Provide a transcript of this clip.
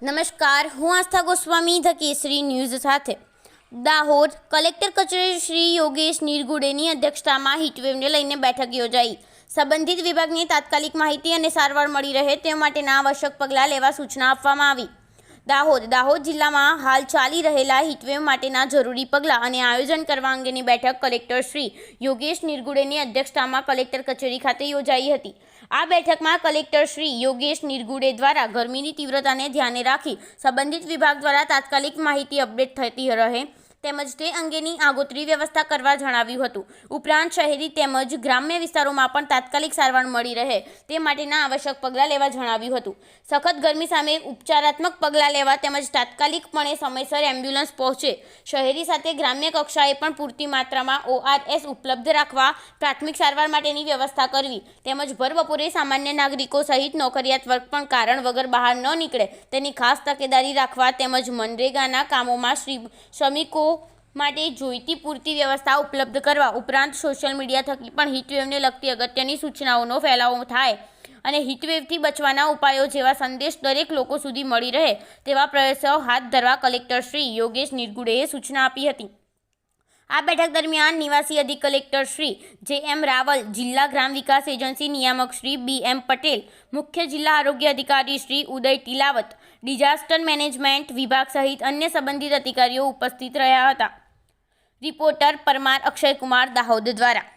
નમસ્કાર, હું આસ્થા ગોસ્વામી ધ કેસરી ન્યૂઝ સાથે. દાહોદ કલેક્ટર કચેરી શ્રી યોગેશ નિરગુડેની અધ્યક્ષતામાં હીટવેવને લઈને બેઠક યોજાઈ. સંબંધિત વિભાગની તાત્કાલિક માહિતી અને સારવાર મળી રહે તે માટેના આવશ્યક પગલાં લેવા સૂચના આપવામાં આવી. દાહોદ જિલ્લામાં હાલ ચાલી રહેલા હીટવેવ માટેના જરૂરી પગલાં અને આયોજન કરવા અંગેની બેઠક કલેક્ટર શ્રી યોગેશ નિરગુડેની અધ્યક્ષતામાં કલેક્ટર કચેરી ખાતે યોજાઈ હતી. આ બેઠકમાં કલેક્ટર શ્રી યોગેશ નિરગુડે દ્વારા ગરમીની તીવ્રતાને ધ્યાને રાખી સંબંધિત વિભાગ દ્વારા તાત્કાલિક માહિતી અપડેટ થતી રહે તેમજ તે અંગેની આગોતરી વ્યવસ્થા કરવા જણાવ્યું હતું. ઉપરાંત શહેરી તેમજ ગ્રામ્ય વિસ્તારોમાં પણ તાત્કાલિક સારવાર મળી રહે તે માટેના આવશ્યક પગલાં લેવા જણાવ્યું હતું. સખત ગરમી સામે ઉપચારાત્મક પગલાં લેવા તેમજ તાત્કાલિકપણે સમયસર એમ્બ્યુલન્સ પહોંચે, શહેરી સાથે ગ્રામ્ય કક્ષાએ પણ પૂરતી માત્રામાં ORS ઉપલબ્ધ રાખવા, પ્રાથમિક સારવાર માટેની વ્યવસ્થા કરવી તેમજ ભર બપોરે સામાન્ય નાગરિકો સહિત નોકરિયાત વર્ગ પણ કારણ વગર બહાર ન નીકળે તેની ખાસ તકેદારી રાખવા તેમજ મનરેગાના કામોમાં શ્રમિકો માટે જોઈતી પૂરતી વ્યવસ્થા ઉપલબ્ધ કરવા ઉપરાંત સોશિયલ મીડિયા થકી પણ હીટવેવને લગતી અગત્યની સૂચનાઓનો ફેલાવો થાય અને હીટવેવથી બચવાના ઉપાયો જેવા સંદેશ દરેક લોકો સુધી મળી રહે તેવા પ્રયાસો હાથ ધરવા કલેક્ટર શ્રી યોગેશ નિરગુડેએ સૂચના આપી હતી. આ બેઠક દરમિયાન નિવાસી અધિક કલેક્ટર શ્રી JM રાવલ, જિલ્લા ગ્રામ વિકાસ એજન્સી નિયામક શ્રી BM પટેલ, મુખ્ય જિલ્લા આરોગ્ય અધિકારી શ્રી ઉદય ટીલાવત, ડિઝાસ્ટર મેનેજમેન્ટ વિભાગ સહિત અન્ય સંબંધિત અધિકારીઓ ઉપસ્થિત રહ્યા હતા. રિપોર્ટર પરમાર અક્ષયકુમાર, દાહોદ દ્વારા.